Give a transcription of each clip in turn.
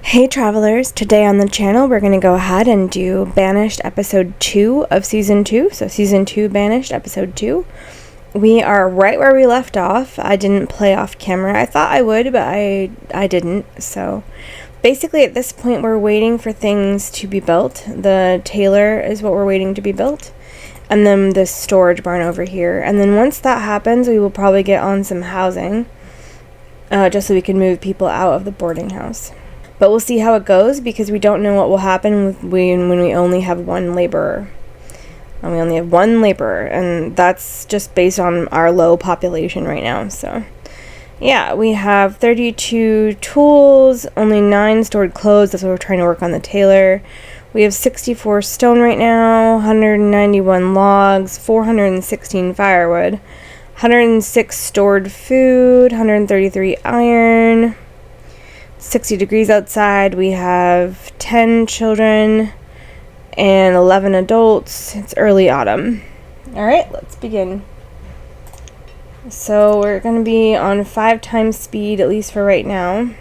Hey travelers, today on the channel we're going to go ahead and do Banished episode 2 of season 2, so season 2 Banished episode 2. We are right where we left off. I didn't play off camera. I thought I would, but I didn't. So basically at this point we're waiting for things to be built. The tailor is what we're waiting to be built, and then this storage barn over here. And then once that happens we will probably get on some housing, just so we can move people out of the boarding house. But we'll see how it goes, because we don't know what will happen when we only have one laborer. And we only have one laborer, and that's just based on our low population right now. So, yeah, we have 32 tools, only 9 stored clothes. That's what we're trying to work on the tailor. We have 64 stone right now, 191 logs, 416 firewood, 106 stored food, 133 iron. 60 degrees outside. We have 10 children and 11 adults. It's early autumn. Alright, let's begin. So we're going to be on 5 times speed, at least for right now.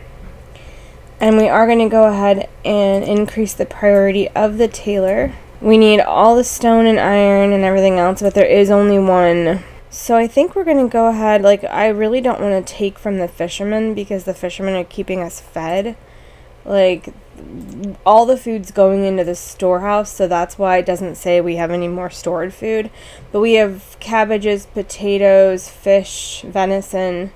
And we are going to go ahead and increase the priority of the tailor. We need all the stone and iron and everything else, but there is only one. So I think we're going to go ahead, I really don't want to take from the fishermen, because the fishermen are keeping us fed. All the food's going into the storehouse, so that's why it doesn't say we have any more stored food. But we have cabbages, potatoes, fish, venison,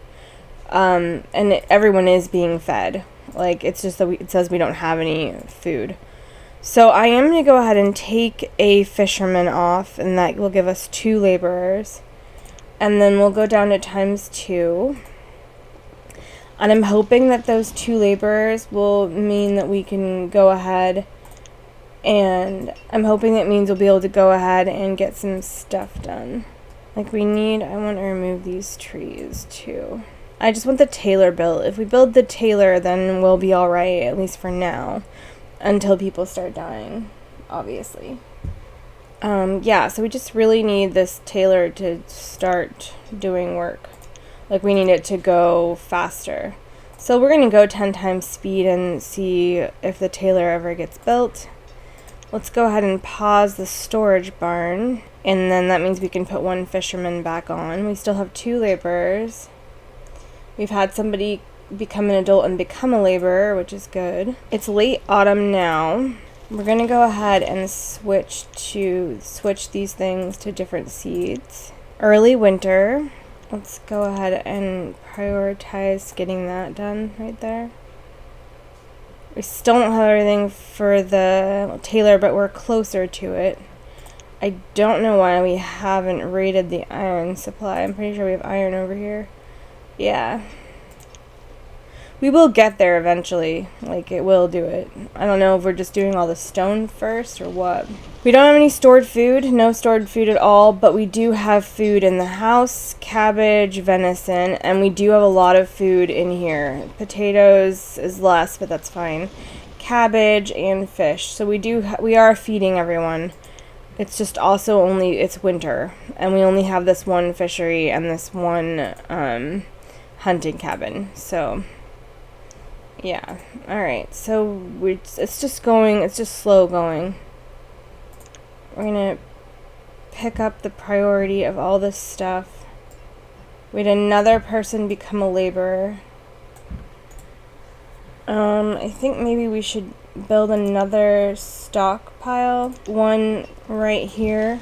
and everyone is being fed. It's just that it says we don't have any food. So I am going to go ahead and take a fisherman off, and that will give us 2 laborers. And then we'll go down to times 2. And I'm hoping that those 2 laborers will mean that we can go ahead, and I'm hoping that means we'll be able to go ahead and get some stuff done. I want to remove these trees too. I just want the tailor built. If we build the tailor, then we'll be alright, at least for now, until people start dying, obviously. Yeah, so we just really need this tailor to start doing work. We need it to go faster. So we're going to go 10 times speed and see if the tailor ever gets built. Let's go ahead and pause the storage barn, and then that means we can put 1 fisherman back on. We still have 2 laborers. We've had somebody become an adult and become a laborer, which is good. It's late autumn now. We're going to go ahead and switch these things to different seeds. Early winter. Let's go ahead and prioritize getting that done right there. We still don't have everything for the tailor, but we're closer to it. I don't know why we haven't raided the iron supply. I'm pretty sure we have iron over here. Yeah. We will get there eventually. It will do it. I don't know if we're just doing all the stone first or what. We don't have any stored food. No stored food at all. But we do have food in the house. Cabbage, venison. And we do have a lot of food in here. Potatoes is less, but that's fine. Cabbage and fish. So we are feeding everyone. It's just also it's winter. And we only have this one fishery and this one hunting cabin. So... yeah, alright, so it's just slow going. We're gonna pick up the priority of all this stuff. We had another person become a laborer. I think maybe we should build another stockpile. One right here,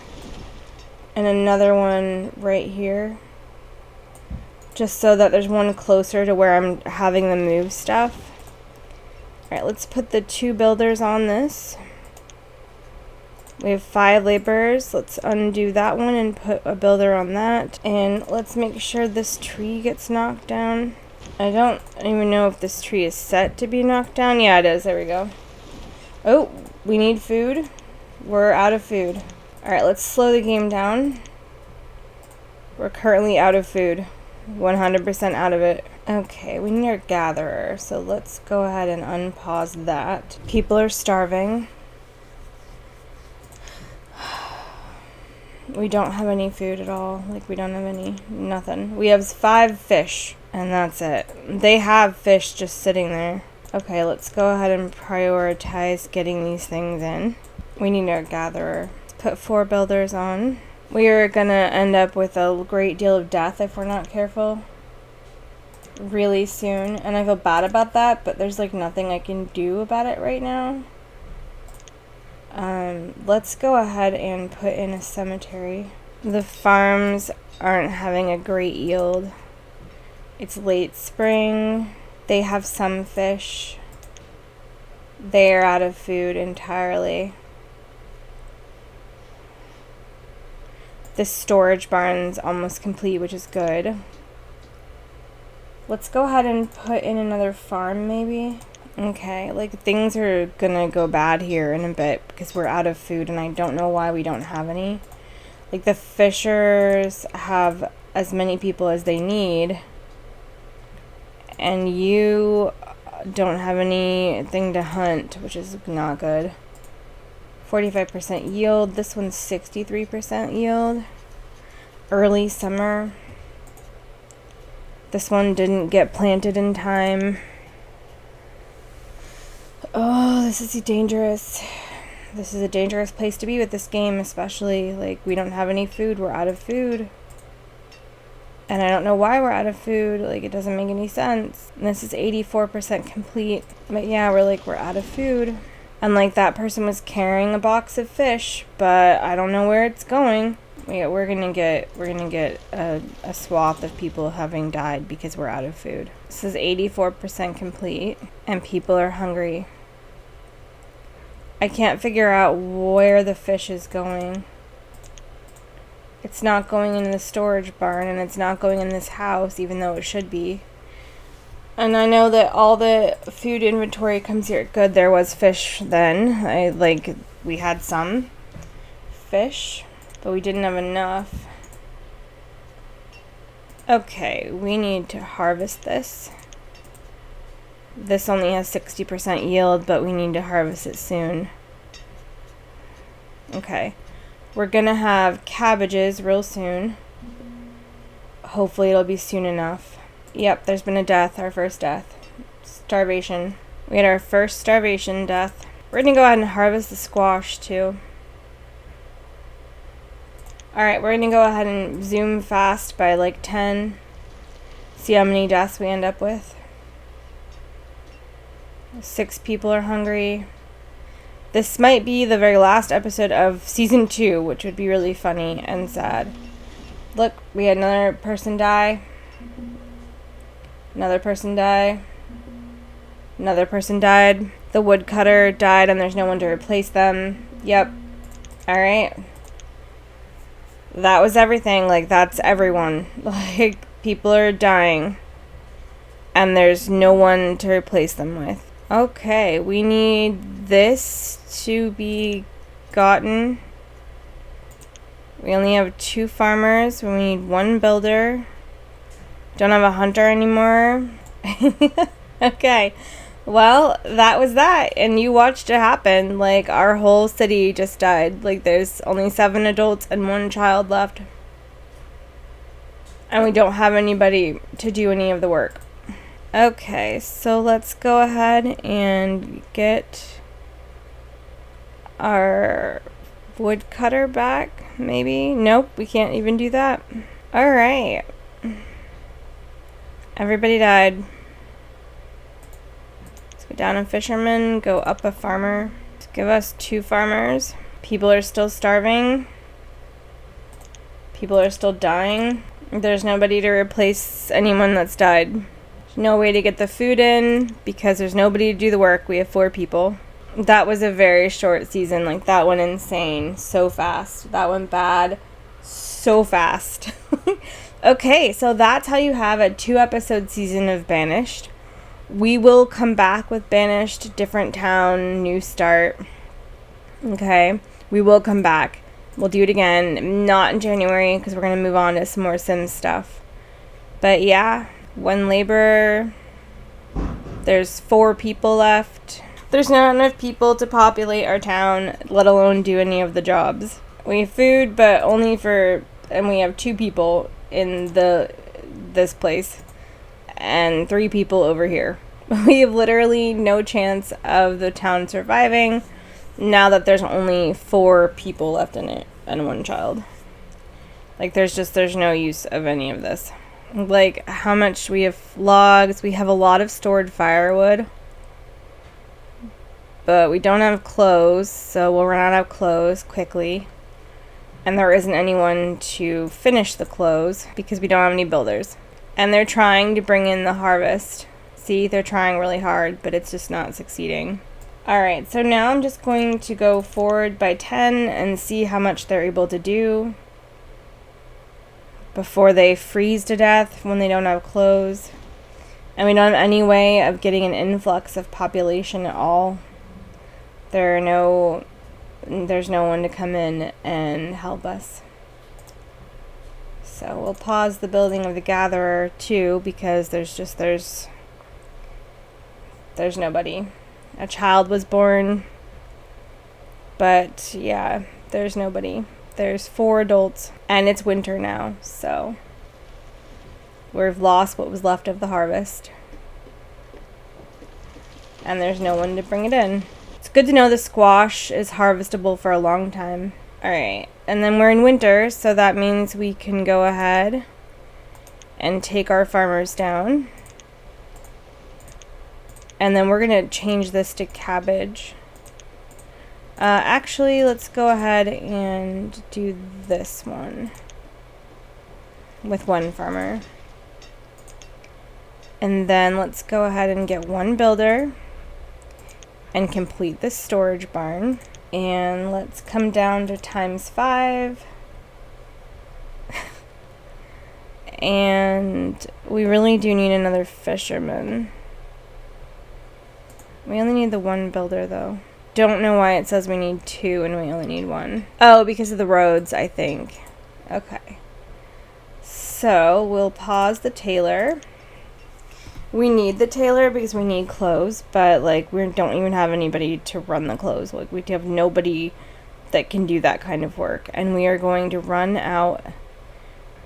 and another one right here. Just so that there's one closer to where I'm having them move stuff. Alright, let's put the 2 builders on this. We have 5 laborers. Let's undo that one and put a builder on that. And let's make sure this tree gets knocked down. I don't even know if this tree is set to be knocked down. Yeah, it is. There we go. Oh, we need food. We're out of food. Alright, let's slow the game down. We're currently out of food. 100% out of it. Okay, we need our gatherer, so let's go ahead and unpause that. People are starving. We don't have any food at all. We don't have nothing. We have 5 fish, and that's it. They have fish just sitting there. Okay, let's go ahead and prioritize getting these things in. We need our gatherer. Let's put 4 builders on. We are gonna end up with a great deal of death if we're not careful really soon, and I feel bad about that, but there's like nothing I can do about it right now. Let's go ahead and put in a cemetery. The farms aren't having a great yield. It's late spring. They have some fish. They are out of food entirely. The storage barn's almost complete, which is good. Let's go ahead and put in another farm, maybe. Okay, like things are gonna go bad here in a bit because we're out of food and I don't know why we don't have any. Like the fishers have as many people as they need. And you don't have anything to hunt, which is not good. 45% yield. This one's 63% yield. Early summer. This one didn't get planted in time. Oh, this is dangerous. This is a dangerous place to be with this game, especially. Like, we don't have any food. We're out of food. And I don't know why we're out of food. Like, it doesn't make any sense. And this is 84% complete. But yeah, we're out of food. And like that person was carrying a box of fish, but I don't know where it's going. Yeah, we're gonna get a swath of people having died because we're out of food. This is 84% complete, and people are hungry. I can't figure out where the fish is going. It's not going in the storage barn, and it's not going in this house, even though it should be. And I know that all the food inventory comes here. Good, there was fish then. We had some fish, but we didn't have enough. Okay, we need to harvest this. This only has 60% yield, but we need to harvest it soon. Okay, we're gonna have cabbages real soon. Hopefully it'll be soon enough. Yep, there's been a death, our first death. Starvation. We had our first starvation death. We're gonna go ahead and harvest the squash too. Alright, we're gonna go ahead and zoom fast by like 10. See how many deaths we end up with. 6 people are hungry. This might be the very last episode of season 2, which would be really funny and sad. Look, we had another person die. Another person die. Another person died. The woodcutter died and there's no one to replace them. Yep. Alright. That was everything. Like, that's everyone. Like, people are dying. And there's no one to replace them with. Okay, we need this to be gotten. We only have 2 farmers. We need 1 builder. Don't have a hunter anymore. Okay. Well, that was that. And you watched it happen. Like, our whole city just died. Like, there's only 7 adults and 1 child left. And we don't have anybody to do any of the work. Okay, so let's go ahead and get our woodcutter back, maybe? Nope, we can't even do that. Alright. Everybody died. Let's go down a fisherman, go up a farmer. Let's give us 2 farmers. People are still starving. People are still dying. There's nobody to replace anyone that's died. There's no way to get the food in because there's nobody to do the work. We have 4 people. That was a very short season. Like, that went insane so fast. That went bad so fast. Okay, so that's how you have a 2-episode season of Banished. We will come back with Banished, different town, new start. Okay, we will come back. We'll do it again, not in January, because we're going to move on to some more Sims stuff. But yeah, 1 laborer. There's 4 people left. There's not enough people to populate our town, let alone do any of the jobs. We have food, but only for... And we have 2 people in this place. And 3 people over here. We have literally no chance of the town surviving now that there's only 4 people left in it and 1 child. Like, there's no use of any of this. Like, how much we have logs. We have a lot of stored firewood. But we don't have clothes, so we'll run out of clothes quickly. And there isn't anyone to finish the clothes because we don't have any builders. And they're trying to bring in the harvest. See, they're trying really hard, but it's just not succeeding. Alright, so now I'm just going to go forward by 10 and see how much they're able to do before they freeze to death when they don't have clothes. And we don't have any way of getting an influx of population at all. There's no one to come in and help us. So we'll pause the building of the gatherer too, because there's nobody. A child was born, but yeah, there's nobody. There's 4 adults, and it's winter now, so we've lost what was left of the harvest. And there's no one to bring it in. It's good to know the squash is harvestable for a long time. Alright, and then we're in winter, so that means we can go ahead and take our farmers down. And then we're going to change this to cabbage. Actually, let's go ahead and do this one with 1 farmer. And then let's go ahead and get 1 builder and complete this storage barn. And let's come down to ×5. And we really do need another fisherman. We only need the 1 builder though. Don't know why it says we need 2 and we only need 1. Oh, because of the roads, I think. Okay. So we'll pause the tailor. We need the tailor because we need clothes, but like we don't even have anybody to run the clothes. Like we have nobody that can do that kind of work, and we are going to run out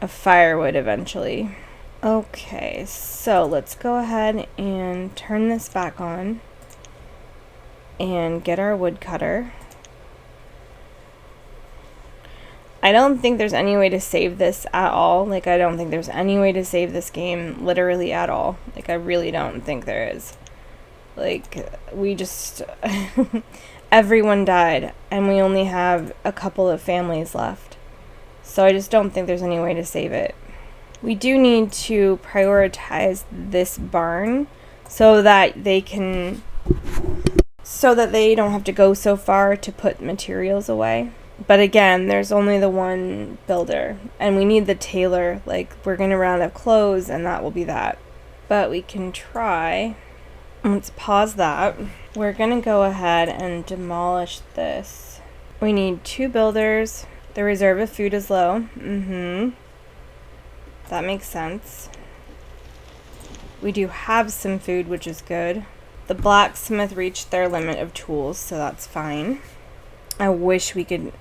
of firewood eventually. Okay, so let's go ahead and turn this back on and get our woodcutter. I don't think there's any way to save this at all. Like, I don't think there's any way to save this game literally at all. Like, I really don't think there is. Like, we just... everyone died, and we only have a couple of families left. So I just don't think there's any way to save it. We do need to prioritize this barn so that they can... so that they don't have to go so far to put materials away. But again, there's only the 1 builder, and we need the tailor. Like, we're going to run out of clothes, and that will be that. But we can try. Let's pause that. We're going to go ahead and demolish this. We need 2 builders. The reserve of food is low. That makes sense. We do have some food, which is good. The blacksmith reached their limit of tools, so that's fine. I wish we could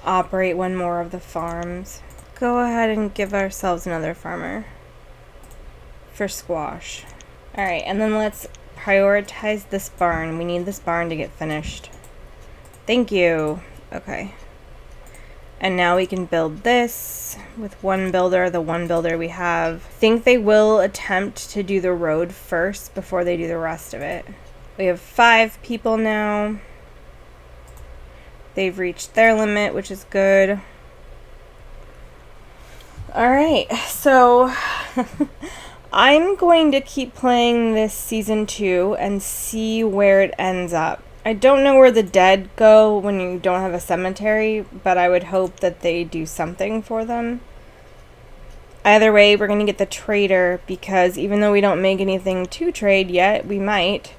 operate 1 more of the farms. Go ahead and give ourselves another farmer for squash. Alright, and then let's prioritize this barn. We need this barn to get finished. Thank you. Okay. And now we can build this with 1 builder, the 1 builder we have. I think they will attempt to do the road first before they do the rest of it. We have 5 people now. They've reached their limit, which is good. Alright, so I'm going to keep playing this season 2 and see where it ends up. I don't know where the dead go when you don't have a cemetery, but I would hope that they do something for them. Either way, we're going to get the trader, because even though we don't make anything to trade yet, we might.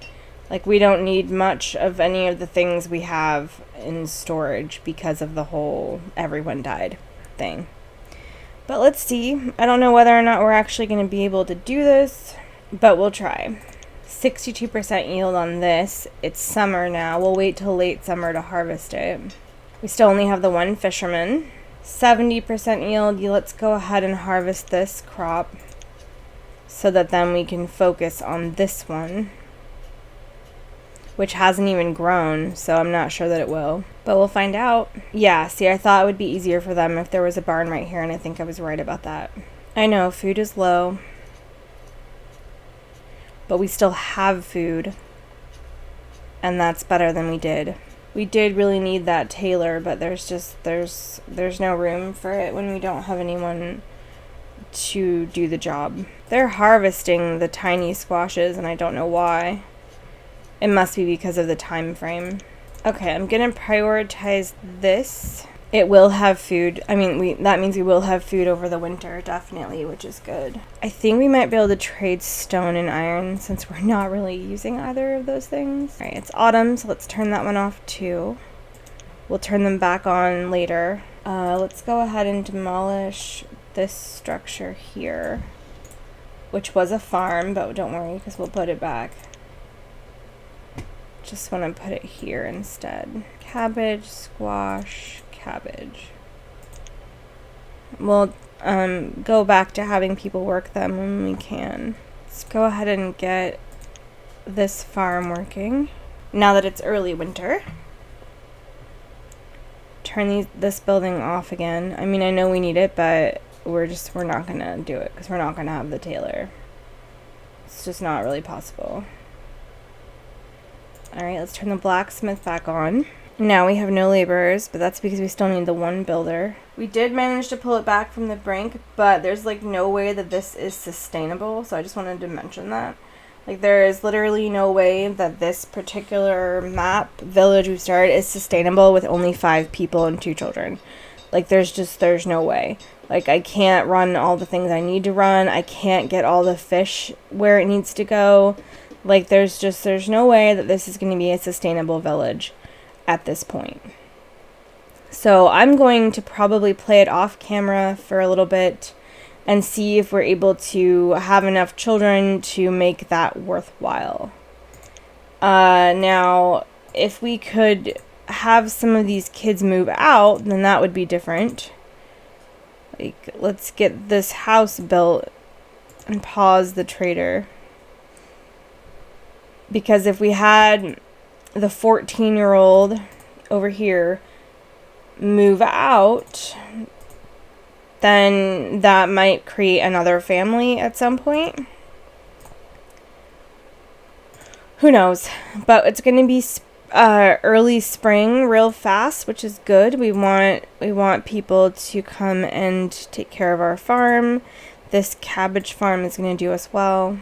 Like, we don't need much of any of the things we have in storage because of the whole everyone died thing. But let's see. I don't know whether or not we're actually going to be able to do this, but we'll try. 62% yield on this. It's summer now. We'll wait till late summer to harvest it. We still only have the 1 fisherman. 70% yield. Let's go ahead and harvest this crop. so that then we can focus on this one, which hasn't even grown, so I'm not sure that it will, but we'll find out. Yeah, see, I thought it would be easier for them if there was a barn right here, and I think I was right about that. I know, food is low, but we still have food, and that's better than we did. We did really need that tailor, but there's no room for it when we don't have anyone to do the job. They're harvesting the tiny squashes, and I don't know why. It must be because of the time frame. Okay, I'm gonna prioritize this. It will have food. I mean, that means we will have food over the winter, definitely, which is good. I think we might be able to trade stone and iron since we're not really using either of those things. All right, it's autumn, so let's turn that one off too. We'll turn them back on later. Let's go ahead and demolish this structure here, which was a farm, but don't worry because we'll put it back. Just want to put it here instead. Cabbage, squash, cabbage. We'll go back to having people work them when we can. Let's go ahead and get this farm working. Now that it's early winter. Turn this building off again. I mean, I know we need it, but we're not gonna do it because we're not gonna have the tailor. It's just not really possible. Alright, let's turn the blacksmith back on. Now we have no laborers, but that's because we still need the one builder. We did manage to pull it back from the brink, but there's like no way that this is sustainable, so I just wanted to mention that. Like, there is literally no way that this particular village we started is sustainable with only 5 people and 2 children. Like, there's no way. Like, I can't run all the things I need to run. I can't get all the fish where it needs to go. Like, there's no way that this is going to be a sustainable village at this point. So I'm going to probably play it off camera for a little bit and see if we're able to have enough children to make that worthwhile. Now, if we could have some of these kids move out, then that would be different. Like, let's get this house built and pause the trader. Because if we had the 14-year-old over here move out, then that might create another family at some point. Who knows? But it's going to be early spring real fast, which is good. We want people to come and take care of our farm. This cabbage farm is going to do us well.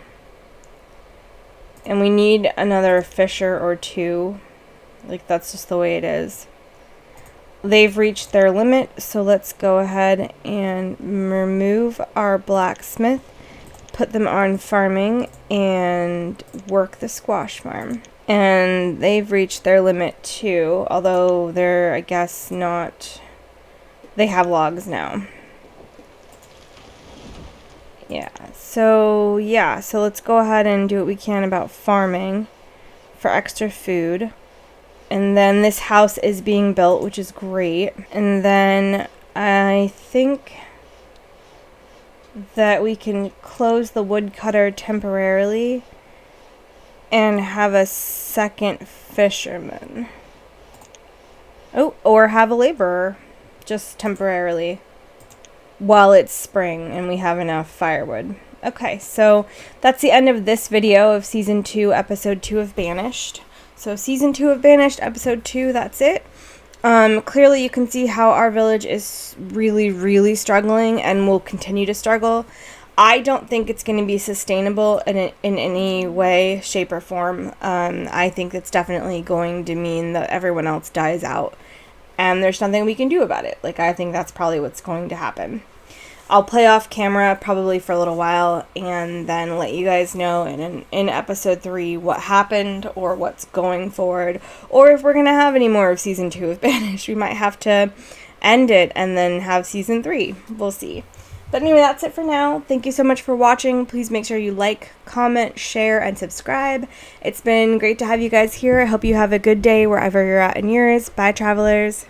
And we need another fisher or 2. Like, that's just the way it is. They've reached their limit, so let's go ahead and remove our blacksmith, put them on farming, and work the squash farm. And they've reached their limit too, although they're, I guess, not... They have logs now. So let's go ahead and do what we can about farming for extra food. And then this house is being built, which is great. And then I think that we can close the woodcutter temporarily and have a second fisherman. Oh, or have a laborer, just temporarily, while it's spring and we have enough firewood. Okay, so that's the end of this video of Season 2, Episode 2 of Banished. So Season 2 of Banished, Episode 2, that's it. Clearly you can see how our village is really, really struggling and will continue to struggle. I don't think it's going to be sustainable in any way, shape, or form. I think it's definitely going to mean that everyone else dies out. And there's nothing we can do about it. Like, I think that's probably what's going to happen. I'll play off camera probably for a little while and then let you guys know in episode 3 what happened or what's going forward, or if we're going to have any more of season 2 of Banished. We might have to end it and then have season 3. We'll see. But anyway, that's it for now. Thank you so much for watching. Please make sure you like, comment, share, and subscribe. It's been great to have you guys here. I hope you have a good day wherever you're at in yours. Bye, travelers.